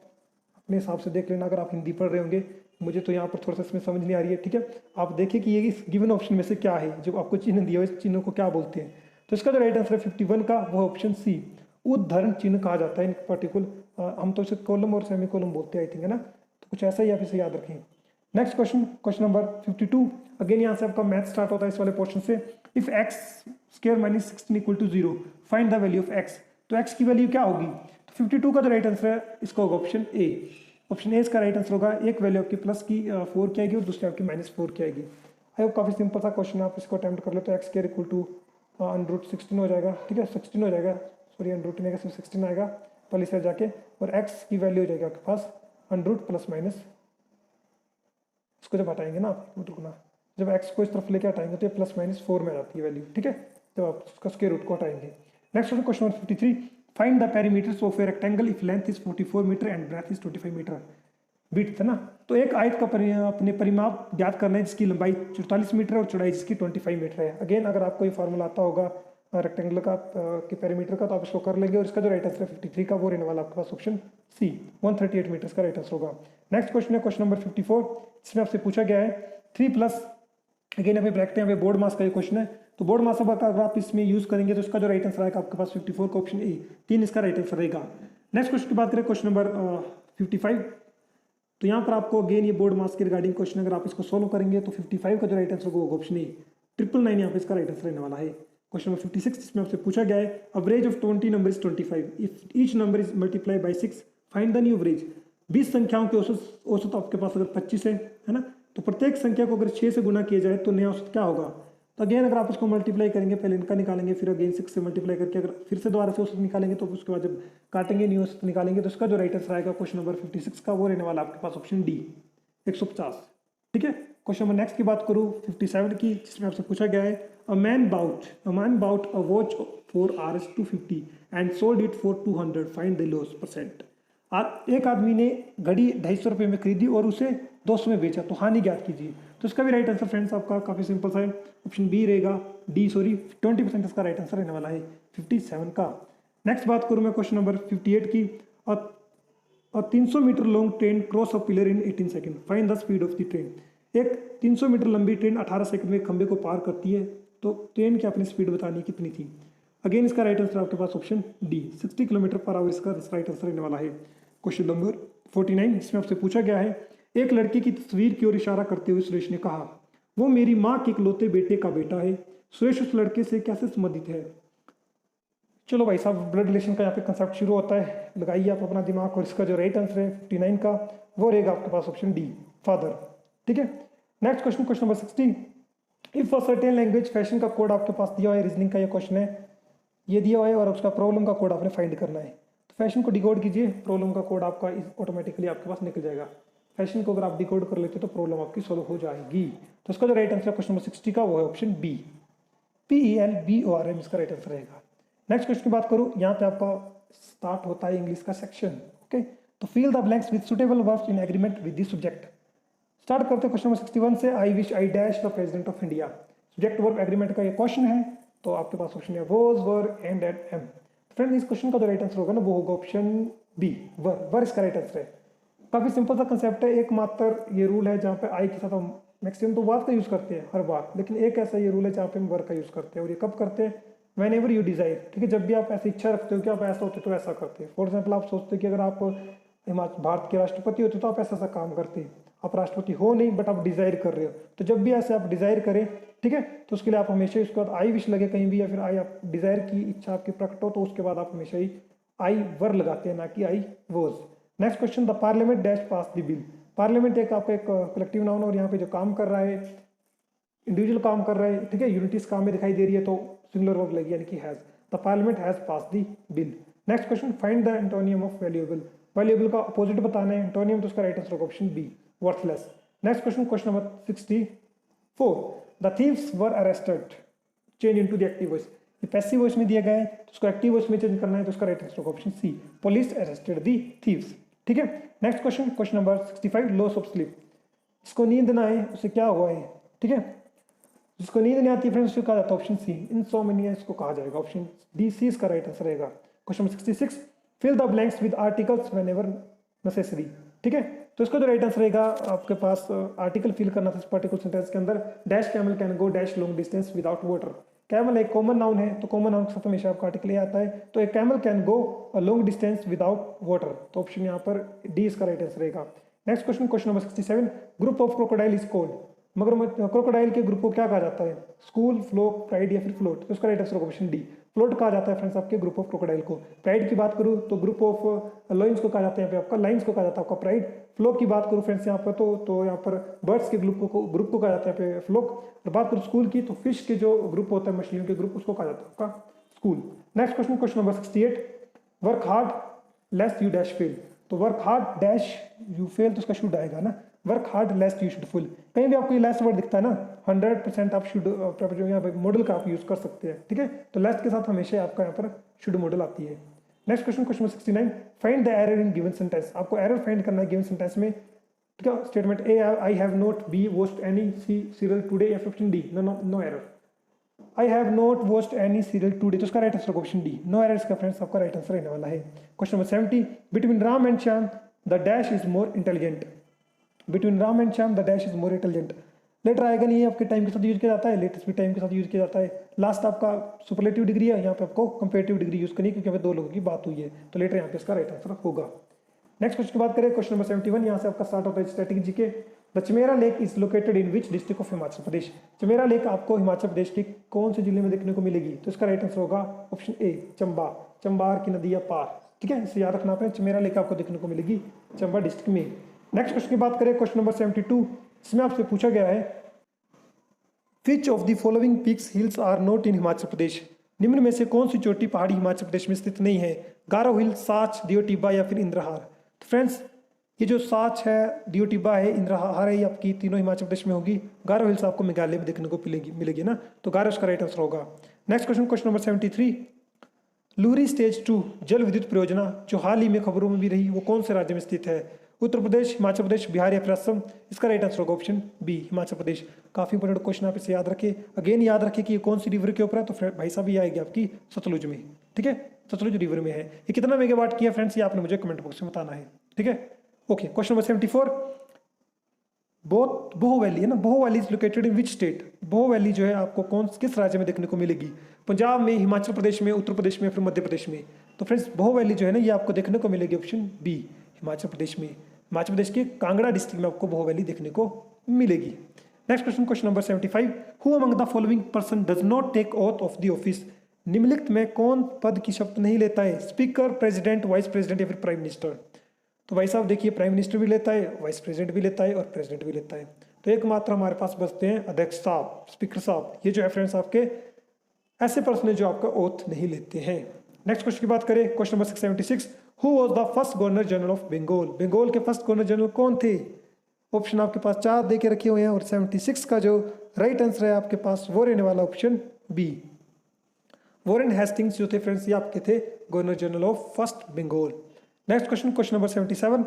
अपने हिसाब से देख लेना अगर आप हिंदी पढ़ रहे होंगे। मुझे तो यहाँ पर थोड़ा सा इसमें समझ नहीं आ रही है, ठीक है। आप देखिए कि ये इस गिवन ऑप्शन में से क्या है, जो आपको चिन्ह दिया हुआ है इस चिन्ह को क्या बोलते हैं। तो इसका जो राइट आंसर है 51 का वो ऑप्शन सी, उद्धरण चिन्ह कहा जाता है इन पर्टिकुलर, हम तो इसे कॉलम और सेमी कॉलम बोलते हैं आई थिंक, है ना। तो कुछ ऐसा ही आप इसे याद रखें। Next question, question number 52, again यहाँ से आपका मैथ स्टार्ट होता है इस वाले पोर्शन से। If X square minus 16 equal to 0, find the value of X. तो एक्स की वैल्यू क्या होगी। तो 52 का जो राइट आंसर है इसका होगा ऑप्शन ए। ऑप्शन ए इसका राइट आंसर होगा, एक वैल्यू आपकी प्लस की 4 की आएगी और दूसरी आपकी -4 की आएगी। आई होप काफ़ी सिंपल सा क्वेश्चन, आप इसको अटैम्प्ट कर ले तो एक्स स्क्वायर इक्वल टू √16 हो जाएगा, ठीक है, 16 हो जाएगा, सॉरी √16 नहीं आएगा, सिर्फ 16 आएगा पहले से जाके, और एक्स की वैल्यू हो जाएगी आपके पास √ प्लस माइनस, इसको जब हटाएंगे ना आप रुकना, जब एक्स को इस तरफ लेके हटाएंगे तो ये +-4 में आ जाती है वैल्यू, ठीक है, जब आप उसका स्क्वायर रूट को हटाएंगे। Next question number 53, find the perimeters of a rectangle if length is 44 meter and breadth is 25 meter. बीट था ना, तो एक आयत का अपने परिमाप ज्ञात करना है जिसकी लंबाई 44 मीटर और चौड़ाई जिसकी 25 मीटर है। अगेन अगर आपको ये फार्मूला आता होगा रेक्टेंगल का के पेरीमीटर का तो आप इसको कर लेंगे, और इसका जो राइट आंसर है 53 का वो रहने वाला आपके पास ऑप्शन सी, 138 मीटर्स का राइट आंसर होगा। नेक्स्ट क्वेश्चन है क्वेश्चन नंबर 54, जिसमें आपसे पूछा गया है 3+, अगेन यहाँ पे ब्रैकेट यहाँ पे बोर्ड मास का ये क्वेश्चन है, तो बोर्ड मास का अगर आप इसमें यूज करेंगे तो इसका जो राइट आंसर आएगा आपके पास 54 का ऑप्शन ए, 3 इसका राइट आंसर रहेगा। नेक्स्ट क्वेश्चन की बात करें क्वेश्चन नंबर 55, तो यहाँ पर आपको अगेन ये बोर्ड मास के रिगार्डिंग क्वेश्चन, अगर आप इसको सोल्व करेंगे तो 55 का जो राइट आंसर होगा ऑप्शन ए, 999 यहाँ पे इसका राइट आंसर रहने वाला है। क्वेश्चन नंबर 56, जिसमें आपसे पूछा गया है average of 20 number is 25, if each number is multiply by 6 find the new average. 20 संख्याओं के औसत आपके पास अगर 25 है ना, तो प्रत्येक संख्या को अगर 6 से गुना किया जाए तो नया औसत क्या होगा। तो अगेन अगर आप इसको मल्टीप्लाई करेंगे, पहले इनका निकालेंगे, फिर अगेन 6 से मल्टीप्लाई करके अगर फिर से दोबारा से औसत निकालेंगे, तो उसके बाद जब काटेंगे न्यू औसत निकालेंगे, तो इसका जो राइट आंसर आएगा क्वेश्चन नंबर 56 का वो रहने वाला आपके पास ऑप्शन डी, 150, ठीक है। क्वेश्चन नंबर नेक्स्ट की बात करूँ 57 की, जिसमें आपसे पूछा गया है a man bought a watch for Rs 250 and sold it for 200, find the loss %। एक आदमी ने घड़ी 250 रुपये में खरीदी और उसे 200 में बेचा, तो हानि ज्ञात कीजिए। तो इसका भी राइट आंसर फ्रेंड्स आपका काफ़ी सिंपल सा है, ऑप्शन बी रहेगा, 20% इसका राइट आंसर रहने वाला है 57 का। नेक्स्ट बात करूँ मैं क्वेश्चन नंबर 58 की, और 300 meter long train cross a pillar in 18 second, find the speed of the train. एक 300 मीटर लंबी ट्रेन 18 सेकंड में खंबे को पार करती है, तो ट्रेन की अपनी स्पीड बतानी कितनी थी। अगेन इसका राइट आंसर आपके पास option D, 60 kilometre per hour इसका राइट आंसर रहने वाला है। क्वेश्चन नंबर 49, इसमें आपसे पूछा गया है एक लड़की की तस्वीर की ओर इशारा करते हुए सुरेश ने कहा, वो मेरी माँ के इकलौते बेटे का बेटा है। सुरेश उस लड़के से कैसे संबंधित है। चलो भाई साहब, ब्लड रिलेशन का यहाँ पे कंसेप्ट शुरू होता है, लगाइए आप अपना दिमाग, और इसका जो राइट आंसर है 59 का वो रहेगा आपके पास ऑप्शन डी, फादर, ठीक है। Next question, question number 60, if a certain language, fashion का कोड आपके पास दिया हुआ है, रीजनिंग का ये क्वेश्चन है, ये दिया हुआ है, और उसका प्रॉब्लम का कोड आपने फाइंड करना है। तो फैशन को डिकोड कीजिए, प्रॉब्लम का कोड आपका ऑटोमेटिकली आपके पास निकल जाएगा। फैशन को अगर आप डिकोड कर लेते तो प्रॉब्लम आपकी सोल्व हो जाएगी। तो इसका जो राइट आंसर है क्वेश्चन नंबर 60 का वो है ऑप्शन बी, PELBORM इसका राइट आंसर रहेगा। नेक्स्ट क्वेश्चन की बात करूँ, यहाँ पे आपका स्टार्ट होता है इंग्लिश का सेक्शन, ओके। तो fill the blanks with suitable verbs in agreement with the subject. Start करते हैं क्वेश्चन नंबर 61 से, I wish I dash the president of India. Subject verb agreement का ये क्वेश्चन है, तो आपके पास ऑप्शन है was, were, and, at, am. Friends इस क्वेश्चन का जो राइट आंसर होगा ना वो होगा ऑप्शन बी, वर इसका राइट आंसर है। काफी सिंपल सा कंसेप्ट है, एकमात्र ये रूल है जहाँ पे आई के साथ हम मैक्सिमम तो वर्ब का यूज करते हैं हर बार, लेकिन एक ऐसा ये रूल है जहाँ पे हम वर्ब का यूज करते हैं, और ये कब करते हैं, वेन एवर यू डिज़ायर, ठीक है, जब भी आप ऐसी इच्छा रखते हो कि आप ऐसा होते तो ऐसा करते। फॉर एग्जाम्पल आप सोचते हो कि अगर आप भारत के राष्ट्रपति होते तो आप ऐसा ऐसा काम करते। आप राष्ट्रपति हो नहीं बट आप डिज़ायर कर रहे हो, तो जब भी ऐसे आप डिज़ायर करें, ठीक है, तो उसके लिए आप हमेशा उसके बाद आई विश लगे कहीं भी, या फिर आई आप डिज़ायर की इच्छा आपकी प्रकट हो तो उसके बाद आप हमेशा ही आई वर लगाते हैं, ना कि I was. Next question, the parliament dash pass the bill. Parliament एक आपका एक कलेक्टिव नाउन, और यहाँ पे जो काम कर रहा है इंडिविजुअल काम कर रहा है, ठीक है, यूनिटीज काम में दिखाई दे रही है तो सिंगुलर वर्ब लगी, यानी कि has. The parliament has pass the bill. Next question, find the antonym of valuable. Valuable का अपोजिट बताना है, एंटोनियम, तो उसका राइट आंसर होगा option B, worthless. Next question, question number 64, the thieves were arrested, change into the active voice. ये passive voice में दिया गया है तो उसको एक्टिव वॉइस में चेंज करना है, तो उसका राइट आंसर होगा option C, police arrested the thieves, ठीक है। Next question, question number 65, loss of sleep. इसको नींद ना आए उसे क्या हुआ है, ठीक है, जिसको नींद नहीं आती फ्रेंड्स, उसको कहा जाता है ऑप्शन सी, इनसोम्निया इसको कहा जाएगा, ऑप्शन डी सी इसका राइट आंसर रहेगा। Question number 66, fill the blanks with articles whenever necessary, ठीक है, तो इसका जो राइट आंसर रहेगा आपके पास आर्टिकल फिल करना था इस पर्टिकुलर सेंटेंस के अंदर। Dash camel can go dash long distance without water. Camel एक कॉमन नाउन है, तो कॉमन नाउन के साथ हमेशा आपका आर्टिकल ये आता है, तो एक camel can go a long distance without water, तो ऑप्शन यहाँ पर डी इसका राइट आंसर रहेगा। Next question, question number 67, group of crocodile is called. मगर क्रोकोडाइल के ग्रुप को क्या कहा जाता है, स्कूल, फ्लोक, प्राइड या फिर फ्लोट, तो उसका right answer option D, float कहा जाता है फ्रेंड्स आपके ग्रुप ऑफ क्रोकोडाइल को। प्राइड की बात करूँ तो ग्रुप ऑफ लाइन्स को कहा जाता है, यहाँ पे आपका लाइन्स को कहा जाता है आपका प्राइड। फ्लोक की बात करूँ फ्रेंड्स यहाँ पर तो यहाँ पर बर्ड्स के ग्रुप को कहा जाता है यहाँ पे फ्लोक। और बात करूँ स्कूल की तो फिश के जो ग्रुप होता है, मछलियों के ग्रुप, उसको कहा जाता है आपका school. Next question, question number 68, work hard lest you dash fail. तो work hard dash you fail, तो उसका शुड आएगा ना, work hard lest you should fail. कहीं भी आपको ये लेस्ट वर्ड दिखता है ना, 100% आप शुड जो यहाँ पे मॉडल का आप यूज कर सकते हैं, ठीक है, तो लेस्ट के साथ हमेशा आपका यहाँ पर शुड मॉडल आती है। Next question, question 69, find the error in given sentence. आपको एरर फाइंड करना है गिवन सेंटेंस में, ठीक है। Statement A, I have not be watched any serial today, या option D, no error. I have not watched any serial today, तो उसका right answer option D, no errors का friends आपका राइट आंसर रहने वाला है। Question number 70, between Ram and Shyam the dash is more intelligent. Between Ram and Shyam the dash is more intelligent. Latter आएगा नहीं, आपके टाइम के साथ यूज किया जाता है, लेटेस्ट भी टाइम के साथ यूज किया जाता है। लास्ट आपका सुपरलेटिव डिग्री है, यहाँ पे आपको कंपेरेटिव डिग्री यूज करनी है, क्योंकि यहाँ पे दो लोगों की बात हुई है, तो लेटर यहाँ पे इसका राइट आंसर होगा। नेक्स्ट क्वेश्चन की बात करें, क्वेश्चन नंबर 71, यहाँ से आपका स्टार्ट होता है static GK. The Chamera lake is located in which district of Himachal Pradesh. Chamera lake आपको हिमाचल प्रदेश के कौन से जिले में देखने को मिलेगी, तो इसका राइट आंसर होगा ऑप्शन ए, चंबा, चंबार की नदी या पार, ठीक है, इसे याद रखना आपने, चमेरा लेक आपको देखने को मिलेगी चंबा डिस्ट्रिक्ट में। नेक्स्ट क्वेश्चन की बात करें, क्वेश्चन नंबर 72, इसमें आपसे पूछा गया है which of the following peaks hills are not in Himachal Pradesh. निम्न में से कौन सी चोटी पहाड़ी हिमाचल प्रदेश में स्थित नहीं है, गारो हिल, साच, दियो टिब्बा या फिर इंद्रहार। तो फ्रेंड्स ये जो साच है, दियो टिब्बा है, इंद्रहार है, ये आपकी तीनों हिमाचल प्रदेश में होगी। गारो हिल्स आपको मेघालय में देखने को मिलेगी ना, तो गारो इसका राइट आंसर होगा। Next question, question number 73, Lurie stage 2 जल विद्युत परियोजना जो हाल ही में खबरों में भी रही, वो कौन से राज्य में स्थित है, उत्तर प्रदेश, हिमाचल प्रदेश, बिहार या फिर असम। इसका राइट आंसर होगा ऑप्शन बी, हिमाचल प्रदेश। काफी इंपॉर्टेंट क्वेश्चन आप इसे याद रखें, अगेन याद रखें कि ये कौन सी रिवर के ऊपर है, तो भाई साहब ये आएगी आपकी सतलुज में, ठीक है, सतलुज रिवर में है। ये कितना मेगावाट की है फ्रेंड्स, ये आपने मुझे कमेंट बॉक्स में बताना है, ठीक है। ओके, क्वेश्चन नंबर 74, बोहो वैली है ना, बोहो valley is located in which state. बोहो वैली जो है आपको किस राज्य में देखने को मिलेगी, पंजाब में, हिमाचल प्रदेश में, उत्तर प्रदेश में, फिर मध्य प्रदेश में। तो फ्रेंड्स बोहो वैली जो है ना, ये आपको देखने को मिलेगी ऑप्शन बी, हिमाचल प्रदेश में। हिमाचल प्रदेश के कांगड़ा डिस्ट्रिक्ट में आपको बोहो वैली देखने को मिलेगी। Next question, question number 75, who among the following person does not take oath of the office. निम्नलिखित में कौन पद की शपथ नहीं लेता है, स्पीकर, प्रेसिडेंट, वाइस प्रेसिडेंट या फिर प्राइम मिनिस्टर। तो भाई साहब देखिए, प्राइम मिनिस्टर भी लेता है, वाइस प्रेसिडेंट भी लेता है और प्रेसिडेंट भी लेता है। तो एकमात्र हमारे पास बचते हैं अध्यक्ष साहब, स्पीकर साहब। ये जो है फ्रेंड्स आपके ऐसे पर्सन है जो आपका ओथ नहीं लेते हैं। नेक्स्ट क्वेश्चन की बात करें, question number 676, who was the first governor general of Bengal. Bengal के फर्स्ट गवर्नर जनरल कौन थे। ऑप्शन आपके पास 4 दे के रखे हुए हैं, और 76 का जो राइट आंसर है आपके पास वो रहने वाला ऑप्शन बी, वॉरेन हेस्टिंग्स जो थे फ्रेंड्स, ये आपके थे governor general of first Bengal. Next question, question number 77,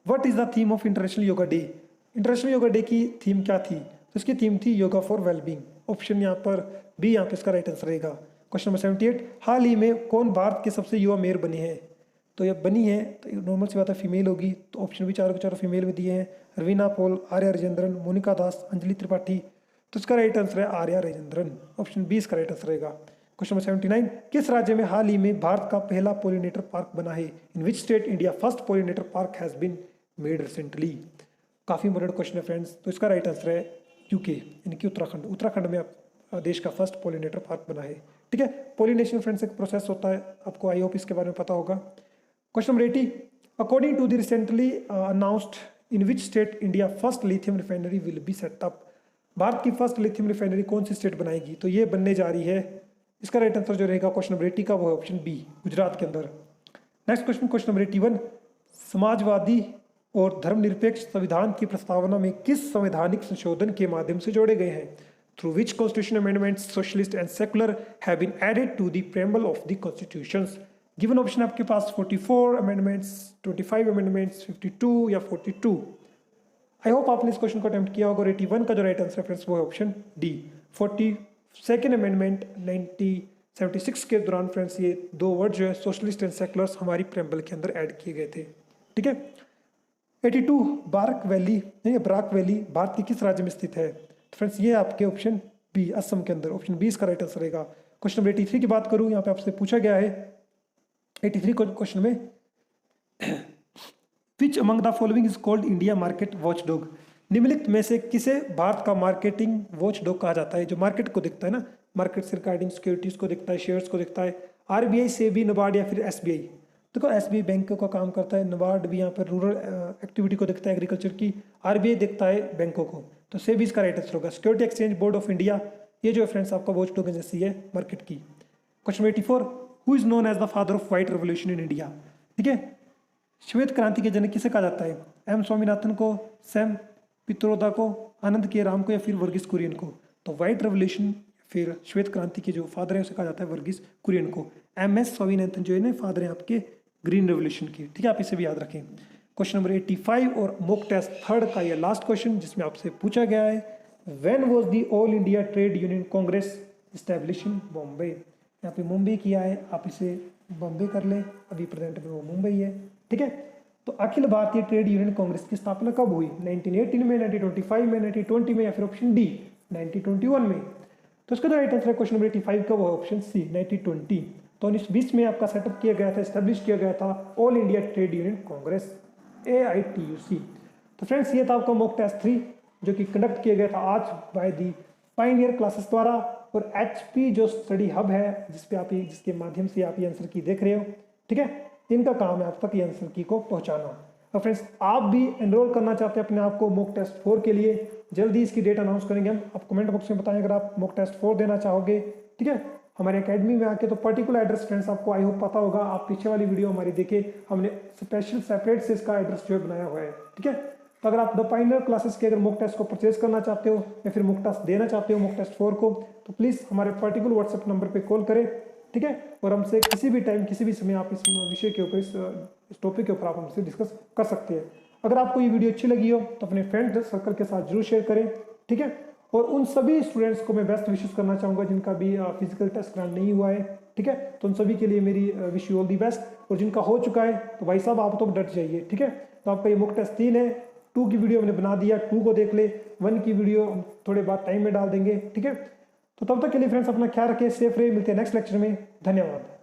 what is the theme of international yoga day. International yoga day की थीम क्या थी, तो इसकी थीम थी योगा फॉर वेलबींग। ऑप्शन यहाँ पर बी, यहाँ पे इसका राइट आंसर रहेगा। क्वेश्चन नंबर 78, हाल ही में कौन भारत के सबसे युवा मेयर बने हैं। तो ये बनी है, तो नॉर्मल सी बात है फीमेल होगी, तो ऑप्शन भी चारों के चारों फीमेल में दिए हैं, रवीना पॉल, आर्या राजेंद्रन, मोनिका दास, अंजलि त्रिपाठी। तो इसका राइट आंसर है आर्या राजेंद्रन, ऑप्शन बी इसका राइट आंसर रहेगा। क्वेश्चन नंबर 79, किस राज्य में हाल ही में भारत का पहला पोलिनेटर पार्क बना है? In which state India first pollinator park has been made recently? काफ़ी इंपॉर्टेंट क्वेश्चन है फ्रेंड्स। तो इसका राइट आंसर है यूके, यानी कि उत्तराखंड। उत्तराखंड में देश का फर्स्ट पोलिनेटर पार्क बना है। ठीक है, पोलिनेशन फ्रेंड्स एक प्रोसेस होता है, आपको आई होप इसके बारे में पता होगा। Question number 80, according to the recently announced in which state India first lithium refinery will be set up? Bharat की फर्स्ट लिथियम रिफाइनरी कौन सी स्टेट बनाएगी? तो ये बनने जा रही है। इसका राइट आंसर जो रहेगा क्वेश्चन नंबर 80 का वो है ऑप्शन बी, गुजरात के अंदर। Next question, question number 81, Samajwadi और धर्मनिरपेक्ष संविधान की प्रस्तावना में किस संवैधानिक संशोधन के माध्यम से जोड़े गए हैं? Through which constitution amendments socialist and secular have been added to the preamble of the constitutions? Given option आपके पास 44 अमेंडमेंट्स, 25 अमेंडमेंट्स, 52 या 42। आई होप आपने इस क्वेश्चन को अटेम्प्ट किया होगा। और 81 का जो राइट आंसर फ्रेंड्स वो है ऑप्शन डी, 42nd अमेंडमेंट 1976 के दौरान फ्रेंड्स ये दो वर्ड जो है सोशलिस्ट एंड सेकुलर्स हमारी प्रेम्बल के अंदर ऐड किए गए थे। ठीक है, 82, बराक वैली भारत के किस राज्य में स्थित है? तो फ्रेंड्स ये आपके ऑप्शन बी, असम के अंदर। ऑप्शन बी इसका राइट आंसर रहेगा। क्वेश्चन नंबर 83 की बात करूँ, यहाँ पे आपसे पूछा गया है 83 क्वेश्चन में, which among the following is called India market watchdog? निम्नलिखित में से किसे भारत का मार्केटिंग वॉचडॉग कहा जाता है? जो मार्केट को देखता है ना, मार्केट से रिगार्डिंग सिक्योरिटीज को देखता है, शेयर्स को देखता है। आरबीआई, सेबी, नबार्ड या फिर एसबीआई? देखो एसबीआई बैंकों का काम करता है, नबार्ड भी यहाँ पर रूरल एक्टिविटी को देखता है, एग्रीकल्चर की। आरबीआई देखता है बैंकों को, तो सेबी इसका राइट आंसर होगा। Security exchange board of India, ये जो है फ्रेंड्स आपका वॉचडॉग एजेंसी है मार्केट की। Question 84, who is known as the father of white revolution in India? ठीक है, श्वेत क्रांति के जनक किसे कहा जाता है? एम स्वामीनाथन को, सैम पित्रोदा को, आनंद के राम को या फिर वर्गीस कुरियन को? तो व्हाइट रेवोल्यूशन फिर श्वेत क्रांति के जो फादर है उसे कहा जाता है वर्गीस कुरियन को। एम एस स्वामीनाथन जो है ना फादर है आपके ग्रीन रेवोल्यूशन के। ठीक है, आप इसे भी याद रखें। क्वेश्चन नंबर 85 और मॉक टेस्ट थर्ड का ये लास्ट क्वेश्चन जिसमें आपसे पूछा गया है, when was the all India trade union Congress establish in Bombay? यहाँ पे मुंबई किया है, आप इसे बॉम्बे कर ले, अभी प्रेजेंट में वो मुंबई है। ठीक है, तो अखिल भारतीय ट्रेड यूनियन कांग्रेस की स्थापना कब हुई? 1918 में, 1925 में, 1920 में या फिर ऑप्शन डी 1921 में? तो इसका जो राइट आंसर है क्वेश्चन नंबर 85 का वो है ऑप्शन सी 1920। तो 1920 में आपका सेटअप किया गया था, एस्टेब्लिश किया गया था all India trade union Congress, AITUC। तो फ्रेंड्स ये था आपका मॉक टेस्ट 3 जो कि कंडक्ट किया गया था आज बाय दी पायनियर क्लासेस द्वारा। और HP जो स्टडी हब है जिसके माध्यम से आप ये आंसर की देख रहे हो, ठीक है, इनका काम है आप तक ये आंसर की को पहुंचाना। और फ्रेंड्स आप भी एनरोल करना चाहते हैं अपने आप को मॉक टेस्ट 4 के लिए, जल्दी इसकी डेट अनाउंस करेंगे हम। आप कमेंट बॉक्स में बताएं अगर आप मॉक टेस्ट 4 देना चाहोगे। ठीक है, हमारे एकेडमी में आके तो पर्टिकुलर एड्रेस फ्रेंड्स आपको आई होप पता होगा, आप पीछे वाली वीडियो हमारी देखें, हमने स्पेशल सेपरेट से इसका एड्रेस जो है बनाया हुआ है। ठीक है, तो अगर आप द पायनियर क्लासेस के अगर मॉक टेस्ट को परचेज करना चाहते हो या फिर मॉक टेस्ट देना चाहते हो मॉक टेस्ट 4 को, तो प्लीज़ हमारे पर्टिकुलर व्हाट्सएप नंबर पर कॉल करें। ठीक है, और हमसे किसी भी टाइम किसी भी समय आप इस विषय के ऊपर इस टॉपिक के ऊपर आप हमसे डिस्कस कर सकते हैं। अगर आपको ये वीडियो अच्छी लगी हो तो अपने फ्रेंड सर्कल के साथ जरूर शेयर करें। ठीक है, और उन सभी स्टूडेंट्स को मैं बेस्ट विशेस करना चाहूँगा जिनका भी फिजिकल टेस्ट ग्रांट नहीं हुआ है। ठीक है, तो उन सभी के लिए मेरी wish you all the best. और जिनका हो चुका है तो भाई साहब आप तो डट जाइए। ठीक है, तो आपका ये मॉक टेस्ट 3 है, 2 की वीडियो मैंने बना दिया, 2 को देख ले, 1 की वीडियो हम थोड़े बाद टाइम में डाल देंगे। ठीक है, तो तब तक के लिए फ्रेंड्स अपना ख्याल रखें, सेफ रहे, मिलते हैं नेक्स्ट लेक्चर में। धन्यवाद।